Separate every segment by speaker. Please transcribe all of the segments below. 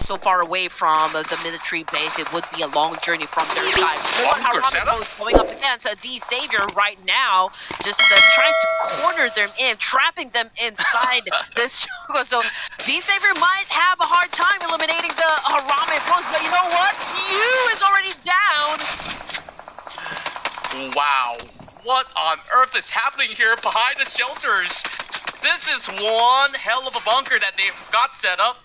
Speaker 1: is so far away from the military base, it would be a long journey from their side. Haramiko is going up against D Savior right now, just trying to corner them in, trapping them inside this jungle. So D Savior might have a hard time eliminating the Harame Bros, but you know what? Yu is already down.
Speaker 2: Wow, what on earth is happening here behind the shelters? This is one hell of a bunker that they've got set up.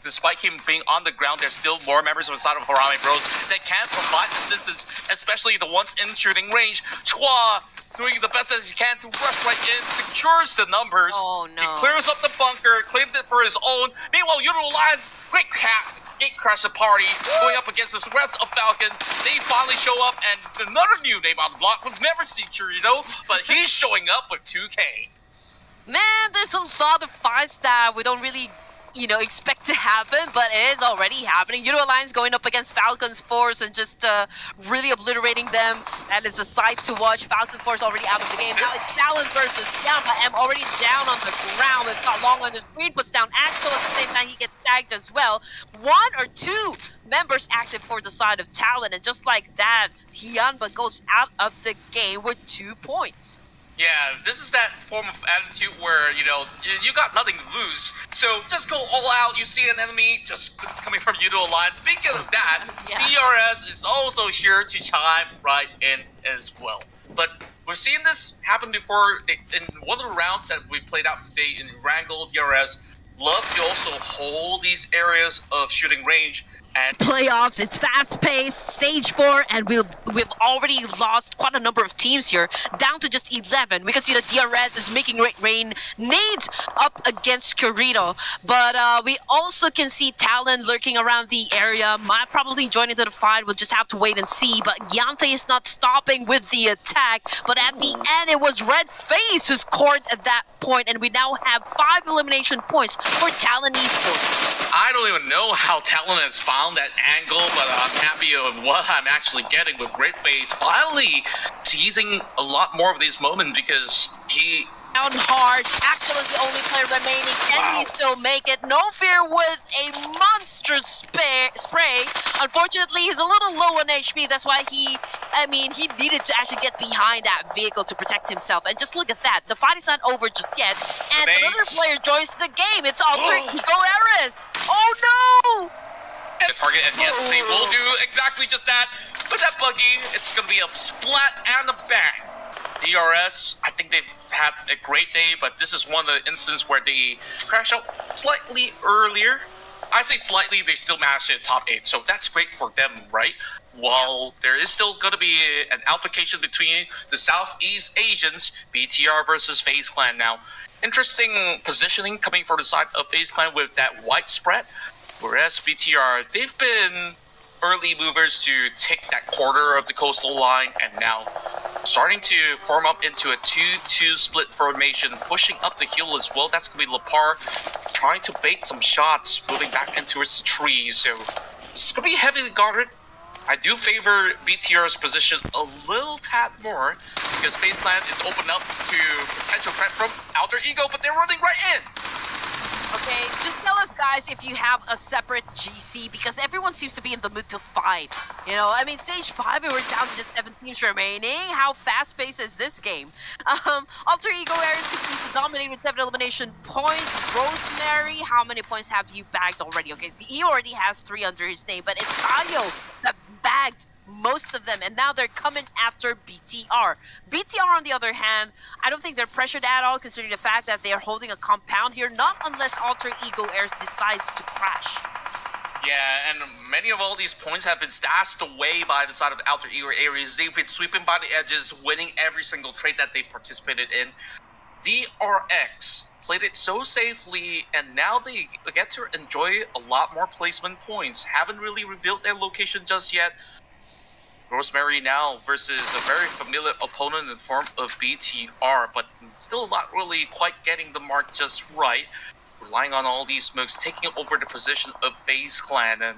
Speaker 2: Despite him being on the ground, there's still more members of the side of Harame Bros that can provide assistance, especially the ones in shooting range. Chua doing the best as he can to rush right in, secures the numbers.
Speaker 1: Oh no.
Speaker 2: He clears up the bunker, claims it for his own. Meanwhile, Udo Lions, great gate crash the party, going up against the rest of Falcon. They finally show up, and another new name on the block. We've never seen Kirito, but he's showing up with 2K.
Speaker 1: Man, there's a lot of fights that we don't really, expect to happen, but it is already happening. Udo Alliance going up against Falcon's Force and just really obliterating them. That is a sight to watch. Falcon Force already out of the game. Now it's Talon versus Yama. M already down on the ground. It's not long on the screen. Puts down Axel at the same time. He gets tagged as well. 1 or 2 members active for the side of Talon, and just like that, Tianba goes out of the game with 2 points.
Speaker 2: Yeah, this is that form of attitude where, you got nothing to lose. So just go all out. You see an enemy, just it's coming from Udo Alliance. Speaking of that,
Speaker 1: yeah.
Speaker 2: DRS is also here to chime right in as well. But we've seen this happen before in one of the rounds that we played out today in Wrangle. DRS love to also hold these areas of shooting range. And
Speaker 1: playoffs, it's fast-paced, stage 4, and we've already lost quite a number of teams here, down to just 11. We can see that DRS is making rain nades up against Kirito, but we also can see Talon lurking around the area, might probably join into the fight. We'll just have to wait and see, but Yante is not stopping with the attack, but at the end it was Red Face who scored at that point, and we now have 5 elimination points for Talon Esports.
Speaker 2: I don't even know how Talon has found that angle, but I'm happy with what I'm actually getting with Red Face finally seizing a lot more of these moments, because he
Speaker 1: down hard. Axel is the only player remaining. Can he still make it? No Fear with a monstrous spray. Unfortunately, he's a little low on HP. That's why he needed to actually get behind that vehicle to protect himself. And just look at that. The fight is not over just yet. And another player joins the game. It's ALTER EGO RV. Oh no!
Speaker 2: The target, and yes, they will do exactly just that. With that buggy, it's going to be a splat and a bang. DRS, I think they've had a great day, but this is one of the instances where they crash out slightly earlier. I say slightly, they still managed to hit top 8, so that's great for them, right? While there is still going to be an altercation between the Southeast Asians, BTR versus FaZe Clan now. Interesting positioning coming from the side of FaZe Clan with that white spread. Whereas BTR, they've been early movers to take that quarter of the coastal line, and now starting to form up into a 2-2 split formation, pushing up the hill as well. That's going to be Lepar trying to bait some shots, moving back into its trees. So it's going to be heavily guarded. I do favor BTR's position a little tad more, because FaZe Clan is open up to potential threat from ALTER EGO, but they're running right in.
Speaker 1: Okay, just tell us, guys, if you have a separate GC, because everyone seems to be in the mood to fight. Stage 5, and we're down to just 7 teams remaining. How fast-paced is this game? ALTER EGO RV continues to dominate with 7 elimination points. Rosemary, how many points have you bagged already? Okay, see, he already has 3 under his name, but it's Tayo that bagged most of them, and now they're coming after BTR. BTR, on the other hand, I don't think they're pressured at all, considering the fact that they are holding a compound here, not unless ALTER EGO RV decides to crash.
Speaker 2: Yeah, and many of all these points have been stashed away by the side of ALTER EGO RV. They've been sweeping by the edges, winning every single trade that they participated in. DRX played it so safely, and now they get to enjoy a lot more placement points. Haven't really revealed their location just yet. Rosemary now versus a very familiar opponent in the form of BTR, but still not really quite getting the mark just right. Relying on all these smokes, taking over the position of FaZe Clan, and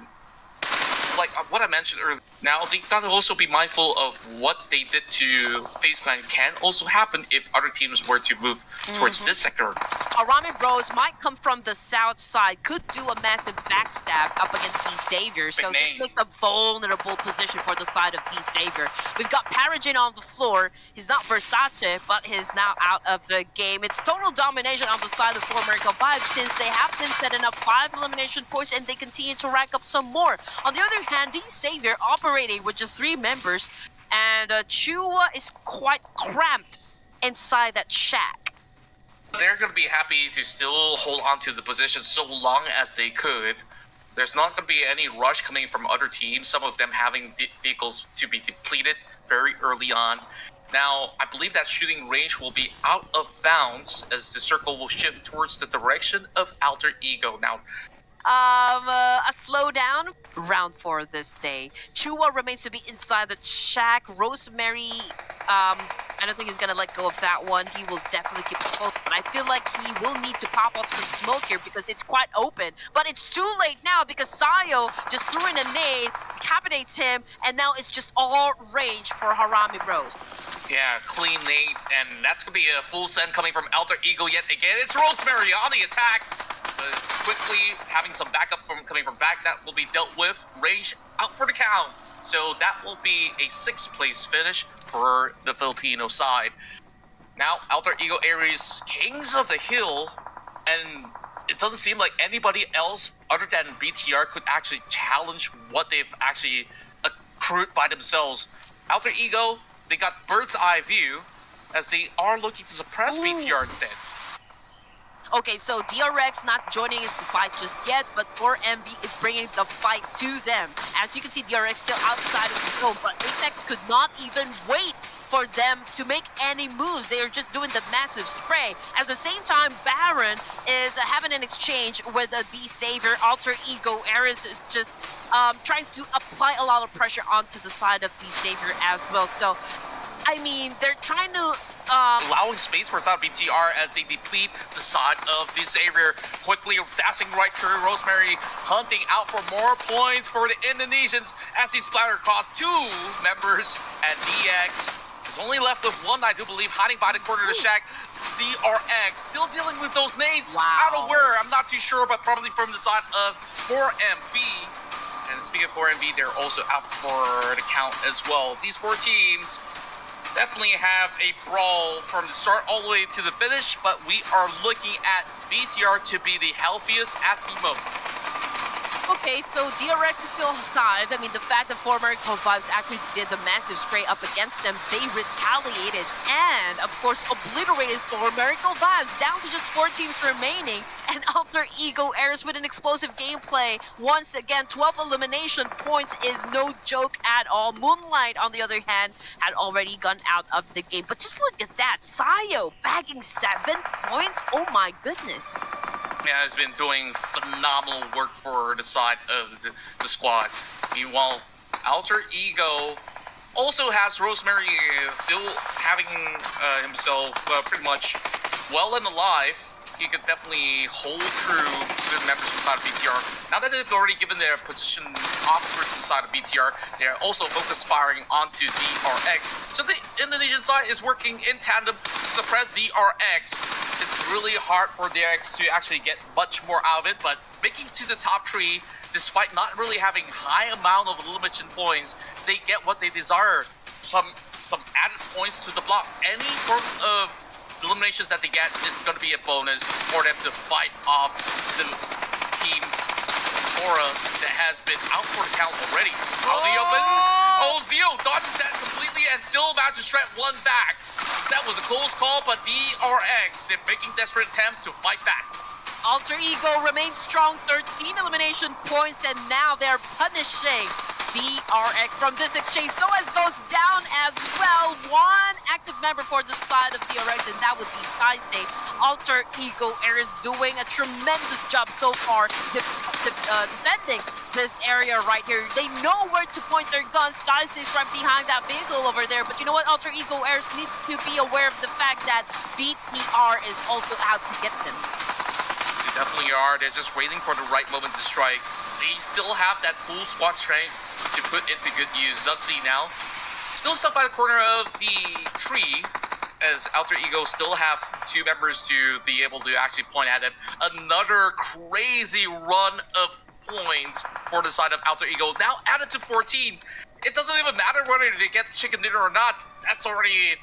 Speaker 2: like what I mentioned earlier, Now, they gotta also be mindful of what they did to FaZe Clan can also happen if other teams were to move towards this sector.
Speaker 1: Harami Bros might come from the south side, could do a massive backstab up against D-Savior, so this makes a vulnerable position for the side of D-Savior. We've got Paragin on the floor. He's not Versace, but he's now out of the game. It's total domination on the side of Four Miracle Vibes since they have been setting up 5 elimination points and they continue to rack up some more. On the other hand, D-Savior operating with just 3 members, and Chua is quite cramped inside that shack.
Speaker 2: They're going to be happy to still hold on to the position so long as they could. There's not going to be any rush coming from other teams, some of them having vehicles to be depleted very early on. Now, I believe that shooting range will be out of bounds as the circle will shift towards the direction of Alter Ego. Now,
Speaker 1: a slowdown round for this day. Chua remains to be inside the shack. Rosemary, I don't think he's gonna let go of that one. He will definitely keep close, but I feel like he will need to pop off some smoke here because it's quite open. But it's too late now because Sayo just threw in a nade, decapitates him, and now it's just all range for Harami Bros.
Speaker 2: Yeah, clean nade, and that's gonna be a full send coming from Alter Ego yet again. It's Rosemary on the attack. Quickly having some backup coming from back that will be dealt with. Range out for the count. So that will be a 6th place finish for the Filipino side. Now, Alter Ego Aries, Kings of the Hill, and it doesn't seem like anybody else other than BTR could actually challenge what they've actually accrued by themselves. Alter Ego, they got bird's eye view as they are looking to suppress BTR instead.
Speaker 1: Okay, so DRX not joining the fight just yet, but 4MV is bringing the fight to them. As you can see, DRX still outside of the zone, but Apex could not even wait for them to make any moves. They are just doing the massive spray. At the same time, Baron is having an exchange with a D-Savior. Alter Ego Ares is just trying to apply a lot of pressure onto the side of D-Savior as well. So, I mean, they're trying to
Speaker 2: allowing space for side BTR as they deplete the side of D-Savior. Quickly dashing right through. Rosemary hunting out for more points for the Indonesians as he splattered across 2 members, and DX is only left with 1, I do believe, hiding by the corner of the shack. DRX still dealing with those nades.
Speaker 1: Wow.
Speaker 2: Out of where, I'm not too sure, but probably from the side of 4MV. And speaking of 4MV, they're also out for the count as well. These 4 teams definitely have a brawl from the start all the way to the finish, but we are looking at BTR to be the healthiest at the moment.
Speaker 1: Okay, so DRX is still alive. I mean, the fact that Four Miracle Vibes actually did the massive spray up against them, they retaliated and, of course, obliterated Four Miracle Vibes down to just 4 teams remaining. And Alter Ego Ares with an explosive gameplay. Once again, 12 elimination points is no joke at all. Moonlight, on the other hand, had already gone out of the game. But just look at that. Sayo bagging 7 points. Oh my goodness.
Speaker 2: Yeah, has been doing phenomenal work for the side of the squad. Meanwhile, Alter Ego also has Rosemary still having himself pretty much well and alive. He could definitely hold true to the members inside of BTR. Now that they've already given their position off towards the side of BTR, they're also focused firing onto DRX. So the Indonesian side is working in tandem to suppress DRX. It's really hard for DRX to actually get much more out of it, but making to the top 3, despite not really having high amount of elimination points, they get what they desire. Some added points to the block. Any form of eliminations that they get is going to be a bonus for them to fight off the team Aura that has been out for the count already. Out the open. Oh, Zio dodges that completely and still manages to shred 1 back. That was a close call, but DRX, they're making desperate attempts to fight back.
Speaker 1: Alter Ego remains strong, 13 elimination points, and now they're punishing DRX from this exchange. So as goes down as well. 1 active member for the side of DRX, and that would be Taisei. Alter Ego Ares doing a tremendous job so far defending this area right here. They know where to point their guns. Taisei's right behind that vehicle over there, but you know what? Alter Ego Ares needs to be aware of the fact that BTR is also out to get them.
Speaker 2: They definitely are. They're just waiting for the right moment to strike. they still have that full squad strength to put into good use. Zuxi now still stuck by the corner of the tree, as Alter Ego still have two members to be able to actually point at him. Another crazy run of points for the side of Alter Ego, now added to 14. It doesn't even matter whether they get the chicken dinner or not. That's already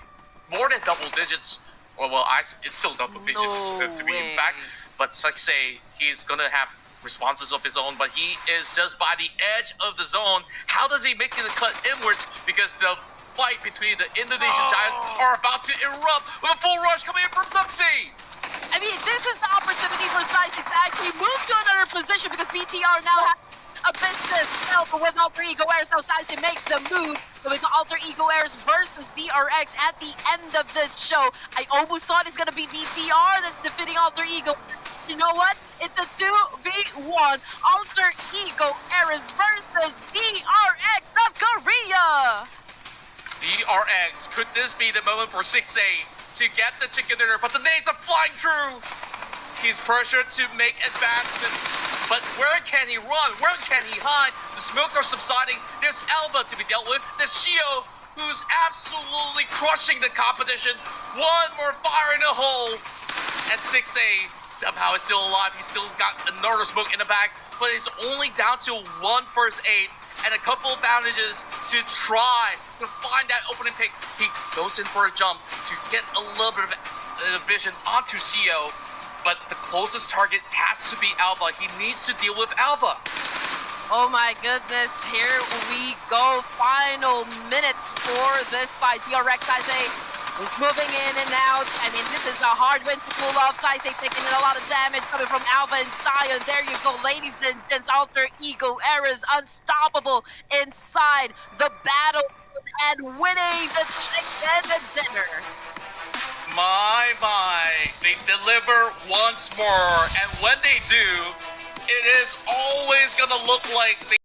Speaker 2: more than double digits. It's still double digits to be in fact. But Saksei, he's gonna have responses of his own, but he is just by the edge of the zone. How does he make the cut inwards? Because the fight between the Indonesian Giants are about to erupt with a full rush coming in from Saksei.
Speaker 1: I mean, this is the opportunity for Saisei to actually move to another position because BTR now has a business help with Alter Ego Airs. Now Saisei makes the move with Alter Ego Airs versus DRX at the end of this show. I almost thought it's going to be BTR that's defeating Alter Ego. You know what? It's a 2v1 Alter Ego Airs versus DRX of Korea.
Speaker 2: DRX, could this be the moment for 6A to get the chicken dinner? But the nades are flying through. He's pressured to make advancements. But where can he run? Where can he hide? The smokes are subsiding. There's Alba to be dealt with. There's Shio, who's absolutely crushing the competition. One more fire in the hole. And 6A somehow is still alive. He's still got another smoke in the back. But he's only down to one first aid and a couple of bandages to try to find that opening pick. He goes in for a jump to get a little bit of vision onto Shio. But the closest target has to be Alba. He needs to deal with Alba.
Speaker 1: Oh my goodness, here we go. Final minutes for this fight. DRX Saisei is moving in and out. I mean, this is a hard win to pull off. Saisei taking in a lot of damage coming from Alba and Zion. There you go, ladies and gents. Alter Ego Era is unstoppable inside the battle and winning the chicken dinner.
Speaker 2: My, they deliver once more, and when they do, it is always gonna look like they